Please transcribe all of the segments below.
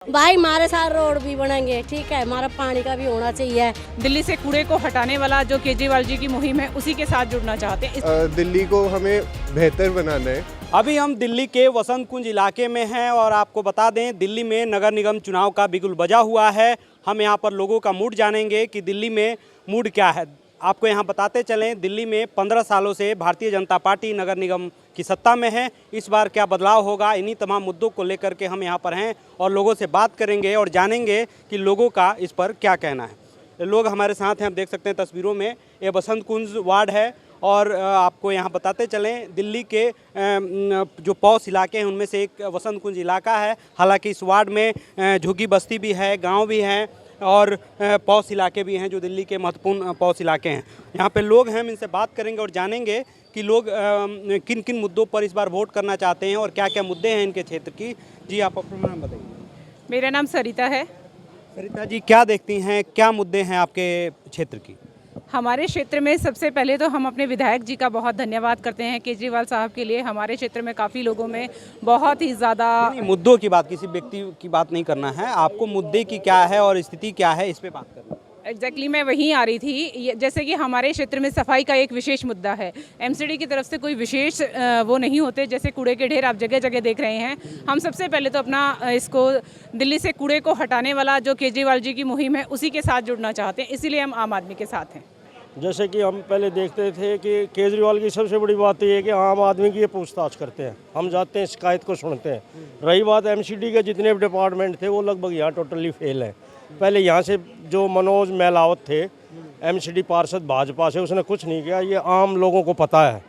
भाई हमारे साथ रोड भी बनेंगे, ठीक है, हमारा पानी का भी होना चाहिए। दिल्ली से कूड़े को हटाने वाला जो केजरीवाल जी की मुहिम है उसी के साथ जुड़ना चाहते हैं। दिल्ली को हमें बेहतर बनाना है। अभी हम दिल्ली के वसंत कुंज इलाके में हैं और आपको बता दें दिल्ली में नगर निगम चुनाव का बिगुल बजा हुआ है। हम यहाँ पर लोगों का मूड जानेंगे कि दिल्ली में मूड क्या है। आपको यहाँ बताते चलें, दिल्ली में 15 सालों से भारतीय जनता पार्टी नगर निगम की सत्ता में है। इस बार क्या बदलाव होगा, इन्हीं तमाम मुद्दों को लेकर के हम यहाँ पर हैं और लोगों से बात करेंगे और जानेंगे कि लोगों का इस पर क्या कहना है। लोग हमारे साथ हैं, आप देख सकते हैं तस्वीरों में, ये वसंत कुंज वार्ड है और आपको यहाँ बताते चलें दिल्ली के जो पॉश इलाके हैं उनमें से एक वसंत कुंज इलाका है। हालांकि इस वार्ड में झुग्गी बस्ती भी है, गांव भी हैं और पॉश इलाके भी हैं जो दिल्ली के महत्वपूर्ण पॉश इलाके हैं। यहाँ पे लोग हैं, हम इनसे बात करेंगे और जानेंगे कि लोग किन किन मुद्दों पर इस बार वोट करना चाहते हैं और क्या क्या मुद्दे हैं इनके क्षेत्र की। जी आप अपना नाम बताइए। मेरा नाम सरिता है। सरिता जी, क्या देखती हैं, क्या मुद्दे हैं आपके क्षेत्र की? हमारे क्षेत्र में सबसे पहले तो हम अपने विधायक जी का बहुत धन्यवाद करते हैं केजरीवाल साहब के लिए। हमारे क्षेत्र में काफ़ी लोगों में बहुत ही ज़्यादा मुद्दों की बात, किसी व्यक्ति की बात नहीं करना है, आपको मुद्दे की क्या है और स्थिति क्या है इस पे बात करना है। एग्जैक्टली मैं वहीं आ रही थी। जैसे कि हमारे क्षेत्र में सफाई का एक विशेष मुद्दा है। एमसीडी की तरफ से कोई विशेष वो नहीं होते, जैसे कूड़े के ढेर आप जगह जगह देख रहे हैं। हम सबसे पहले तो अपना इसको दिल्ली से कूड़े को हटाने वाला जो केजरीवाल जी की मुहिम है उसी के साथ जुड़ना चाहते हैं, इसीलिए हम आम आदमी के साथ हैं। जैसे कि हम पहले देखते थे कि केजरीवाल की सबसे बड़ी बात ये है कि आम आदमी की ये पूछताछ करते हैं, हम जाते हैं शिकायत को सुनते हैं। रही बात एमसीडी के जितने भी डिपार्टमेंट थे वो लगभग यहाँ टोटली फेल हैं। पहले यहाँ से जो मनोज मेहलावत थे एमसीडी पार्षद भाजपा से, उसने कुछ नहीं किया, ये आम लोगों को पता है।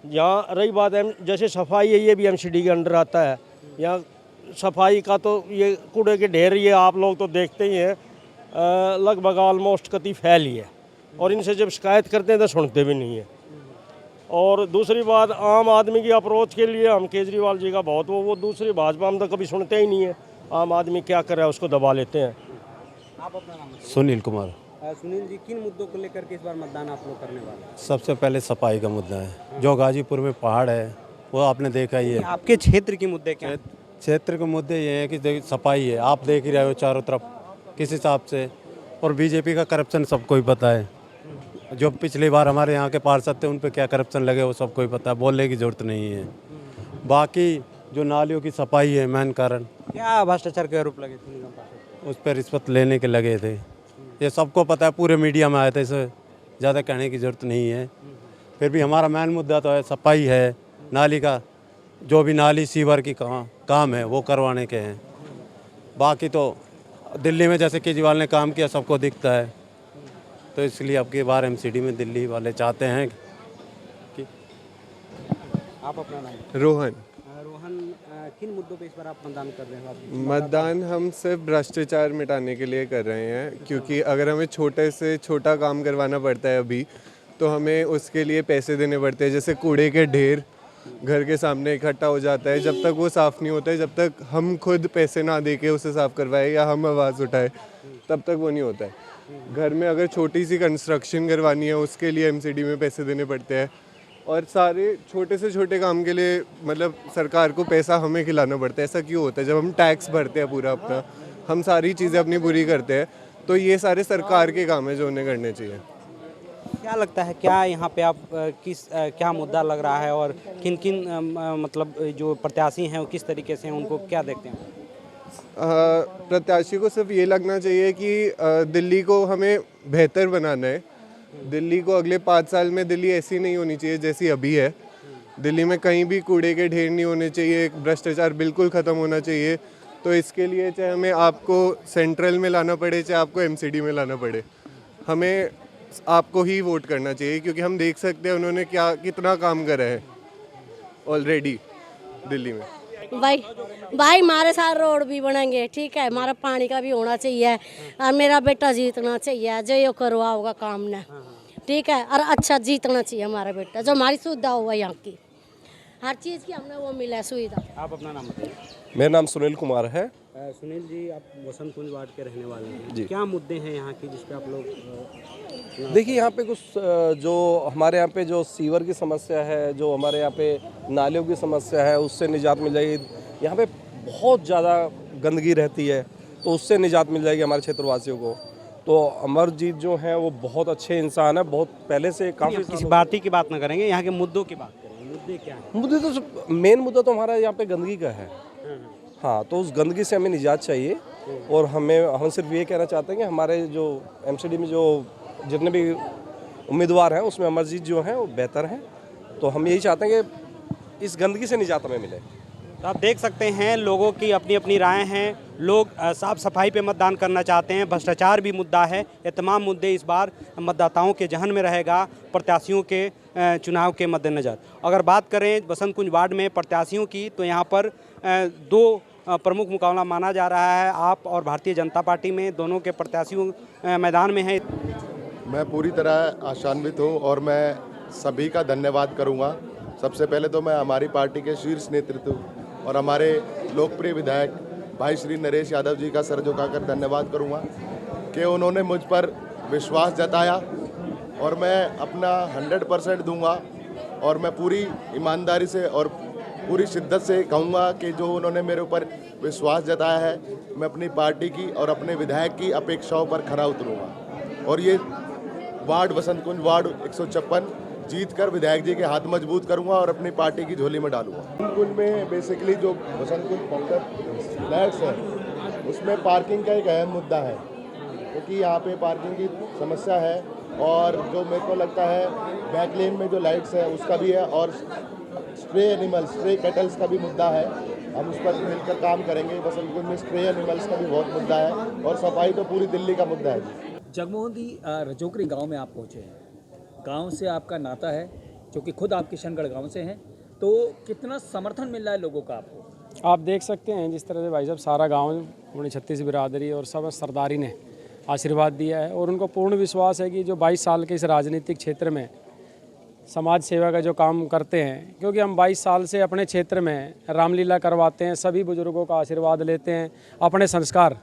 यहाँ रही बात जैसे सफाई है, ये भी एमसीडी के अंडर आता है। यहाँ सफाई का तो ये कूड़े के ढेर ये आप लोग तो देखते ही हैं, लगभग ऑलमोस्ट कति फैल ही है और इनसे जब शिकायत करते हैं तो सुनते भी नहीं है। और दूसरी बात, आम आदमी की अप्रोच के लिए हम केजरीवाल जी का बहुत वो दूसरी भाजपा हम तो कभी सुनते ही नहीं है। आम आदमी क्या कर रहा है उसको दबा लेते हैं। आप अपना नाम बताइए। सुनील कुमार। सुनील जी, किन मुद्दों को लेकर के इस बार मतदान आप लोग करने वाले हैं? सबसे पहले सफाई का मुद्दा है। जो गाजीपुर में पहाड़ है वो आपने देखा ही है। आपके क्षेत्र के मुद्दे क्या हैं? क्षेत्र के मुद्दे ये हैं कि सफाई है, आप देख ही रहे हो चारों तरफ किस हिसाब से। और बीजेपी का करप्शन सबको ही पता है। जो पिछली बार हमारे यहाँ के पार्षद थे उन पे क्या करप्शन लगे वो सबको ही पता है, बोलने की ज़रूरत नहीं है। बाकी जो नालियों की सफाई है मेन कारण। क्या भ्रष्टाचार के आरोप लगे थे निगम पार्षद? उस पर रिश्वत लेने के लगे थे, ये सबको पता है, पूरे मीडिया में आए थे, इसे ज़्यादा कहने की ज़रूरत नहीं है। फिर भी हमारा मेन मुद्दा तो है सफाई है, नाली का जो भी नाली सीवर की काम है वो करवाने के हैं। बाकी तो दिल्ली में जैसे केजरीवाल ने काम किया सबको दिखता है, तो इसलिए अब की बार एमसीडी में दिल्ली वाले चाहते हैं कि। आप अपना नाम? रोहन। रोहन, किन मुद्दों पे इस बार आप मतदान कर रहे हैं? मतदान हम सिर्फ भ्रष्टाचार मिटाने के लिए कर रहे हैं, क्योंकि अगर हमें छोटे से छोटा काम करवाना पड़ता है अभी, तो हमें उसके लिए पैसे देने पड़ते हैं। जैसे कूड़े के ढेर घर के सामने इकट्ठा हो जाता है, जब तक वो साफ़ नहीं होता है, जब तक हम खुद पैसे ना दे के उसे साफ़ करवाए या हम आवाज़ उठाए, तब तक वो नहीं होता है। घर में अगर छोटी सी कंस्ट्रक्शन करवानी है उसके लिए एमसीडी में पैसे देने पड़ते हैं। और सारे छोटे से छोटे काम के लिए मतलब सरकार को पैसा हमें खिलाना पड़ता है। ऐसा क्यों होता है? जब हम टैक्स भरते हैं पूरा अपना, हम सारी चीज़ें अपनी पूरी करते हैं, तो ये सारे सरकार के काम है जो उन्हें करने चाहिए। क्या लगता है, क्या यहाँ पे आप क्या मुद्दा लग रहा है और किन किन मतलब जो प्रत्याशी हैं वो किस तरीके से हैं, उनको क्या देखते हैं? प्रत्याशी को सिर्फ ये लगना चाहिए कि दिल्ली को हमें बेहतर बनाना है। दिल्ली को अगले 5 साल में दिल्ली ऐसी नहीं होनी चाहिए जैसी अभी है। दिल्ली में कहीं भी कूड़े के ढेर नहीं होने चाहिए, भ्रष्टाचार बिल्कुल ख़त्म होना चाहिए। तो इसके लिए चाहे हमें आपको सेंट्रल में लाना पड़े, चाहे आपको एमसीडी में लाना पड़े, हमें आपको ही वोट करना चाहिए, क्योंकि हम देख सकते हैं उन्होंने कितना काम करा है ऑलरेडी दिल्ली में। भाई हमारे साथ रोड भी बनेंगे, ठीक है, हमारा पानी का भी होना चाहिए और मेरा बेटा जीतना चाहिए, जो ये करवा होगा काम ने, ठीक है, और अच्छा जीतना चाहिए हमारा बेटा, जो हमारी सुविधा हुआ यहाँ की, हर चीज़ की हमें वो मिला सुविधा। आप अपना नाम बताइए। मेरा नाम सुनील कुमार है। सुनील जी, आप वसंत कुंज वार्ड के रहने वाले हैं जी। क्या मुद्दे हैं यहाँ की जिस पे आप लोग? देखिए यहाँ पे कुछ जो हमारे यहाँ पे जो सीवर की समस्या है, जो हमारे यहाँ पे नालियों की समस्या है, उससे निजात मिल जाएगी। यहाँ पे बहुत ज़्यादा गंदगी रहती है, तो उससे निजात मिल जाएगी हमारे क्षेत्रवासियों को। तो अमरजीत जो हैं वो बहुत अच्छे इंसान है, बहुत पहले से काफ़ी किसी पार्टी की बात ना करेंगे, यहाँ के मुद्दों की बात करेंगे। मुद्दे क्या हैं? मुद्दे तो मेन मुद्दा तो हमारा यहाँ पे गंदगी का है। हाँ, तो उस गंदगी से हमें निजात चाहिए। और हम सिर्फ ये कहना चाहते हैं कि हमारे जो एमसीडी में जो जितने भी उम्मीदवार हैं उसमें अमरजीत जो हैं वो बेहतर हैं। तो हम यही चाहते हैं कि इस गंदगी से निजात हमें मिले। तो आप देख सकते हैं लोगों की अपनी अपनी राय हैं। लोग साफ सफाई पे मतदान करना चाहते हैं, भ्रष्टाचार भी मुद्दा है। ये तमाम मुद्दे इस बार मतदाताओं के जहन में रहेगा प्रत्याशियों के चुनाव के मद्देनज़र। अगर बात करें बसंत कुंज वार्ड में प्रत्याशियों की, तो यहाँ पर दो प्रमुख मुकाबला माना जा रहा है। आप और भारतीय जनता पार्टी में दोनों के प्रत्याशियों मैदान में हैं। मैं पूरी तरह आशान्वित हूँ और मैं सभी का धन्यवाद करूँगा। सबसे पहले तो मैं हमारी पार्टी के शीर्ष नेतृत्व और हमारे लोकप्रिय विधायक भाई श्री नरेश यादव जी का सर झुकाकर धन्यवाद करूँगा कि उन्होंने मुझ पर विश्वास जताया और मैं अपना 100% दूंगा। और मैं पूरी ईमानदारी से और पूरी शिद्दत से कहूँगा कि जो उन्होंने मेरे ऊपर विश्वास जताया है, मैं अपनी पार्टी की और अपने विधायक की अपेक्षाओं पर खरा उतरूँगा और ये वार्ड बसंत कुंज वार्ड 156 जीत कर विधायक जी के हाथ मजबूत करूंगा और अपनी पार्टी की झोली में डालूंगा। बसंत कुंज में बेसिकली जो बसंत कुंज फ्लैट्स है उसमें पार्किंग का एक अहम मुद्दा है, क्योंकि यहाँ पे पार्किंग की समस्या है। और जो मेरे को लगता है बैक लेन में जो लाइट्स है उसका भी है, और स्ट्रे एनिमल्स, स्ट्रे कैटल्स का भी मुद्दा है। हम उस पर मिलकर काम करेंगे। बसंत कुंज में स्ट्रे एनिमल्स का भी बहुत मुद्दा है और सफाई तो पूरी दिल्ली का मुद्दा है। जगमोहन दी रजोकरी गांव में आप पहुंचे हैं, गांव से आपका नाता है, जो कि खुद आप किशनगढ़ गांव से हैं, तो कितना समर्थन मिल रहा है लोगों का आपको? आप देख सकते हैं जिस तरह से भाई साहब सारा गांव अपनी 36 बिरादरी और सब सरदारी ने आशीर्वाद दिया है और उनको पूर्ण विश्वास है कि जो 22 साल के इस राजनीतिक क्षेत्र में समाज सेवा का जो काम करते हैं, क्योंकि हम 22 साल से अपने क्षेत्र में रामलीला करवाते हैं, सभी बुजुर्गों का आशीर्वाद लेते हैं, अपने संस्कार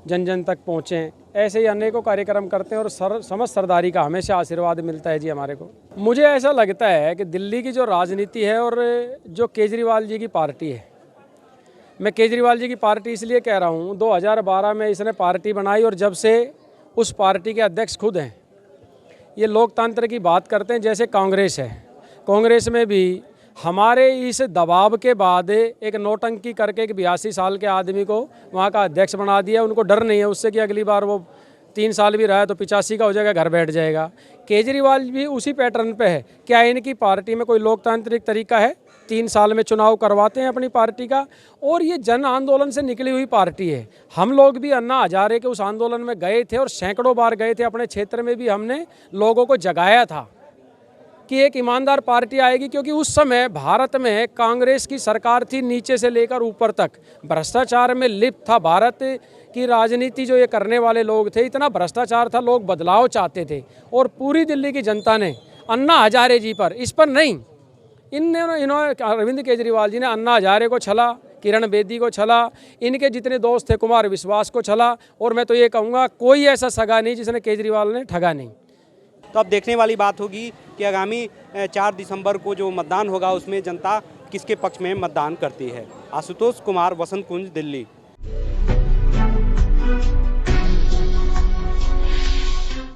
जन जन तक पहुँचें, ऐसे ही अनेकों कार्यक्रम करते हैं और समस्त सरदारी का हमेशा आशीर्वाद मिलता है जी हमारे को। मुझे ऐसा लगता है कि दिल्ली की जो राजनीति है और जो केजरीवाल जी की पार्टी है, मैं केजरीवाल जी की पार्टी इसलिए कह रहा हूँ, 2012 में इसने पार्टी बनाई और जब से उस पार्टी के अध्यक्ष खुद हैं। ये लोकतंत्र की बात करते हैं जैसे कांग्रेस है, कांग्रेस में भी हमारे इस दबाव के बाद एक नौटंकी करके एक 82 साल के आदमी को वहाँ का अध्यक्ष बना दिया। उनको डर नहीं है उससे कि अगली बार वो 3 साल भी रहा तो 85 का हो जाएगा, घर बैठ जाएगा। केजरीवाल भी उसी पैटर्न पे है। क्या इनकी पार्टी में कोई लोकतांत्रिक तरीका है? 3 साल में चुनाव करवाते हैं अपनी पार्टी का, और ये जन आंदोलन से निकली हुई पार्टी है। हम लोग भी अन्ना हजारे के उस आंदोलन में गए थे और सैकड़ों बार गए थे। अपने क्षेत्र में भी हमने लोगों को जगाया था कि एक ईमानदार पार्टी आएगी, क्योंकि उस समय भारत में कांग्रेस की सरकार थी, नीचे से लेकर ऊपर तक भ्रष्टाचार में लिप्त था। भारत की राजनीति जो ये करने वाले लोग थे, इतना भ्रष्टाचार था, लोग बदलाव चाहते थे। और पूरी दिल्ली की जनता ने अन्ना हजारे जी पर, इस पर नहीं, इन्होंने अरविंद केजरीवाल जी ने अन्ना हजारे को छला, किरण बेदी को छला, इनके जितने दोस्त थे कुमार विश्वास को छला। और मैं तो ये कहूँगा कोई ऐसा सगा नहीं जिसने केजरीवाल ने ठगा नहीं। तो अब देखने वाली बात होगी कि आगामी 4 दिसंबर को जो मतदान होगा उसमें जनता किसके पक्ष में मतदान करती है। आशुतोष कुमार, बसंत कुंज, दिल्ली।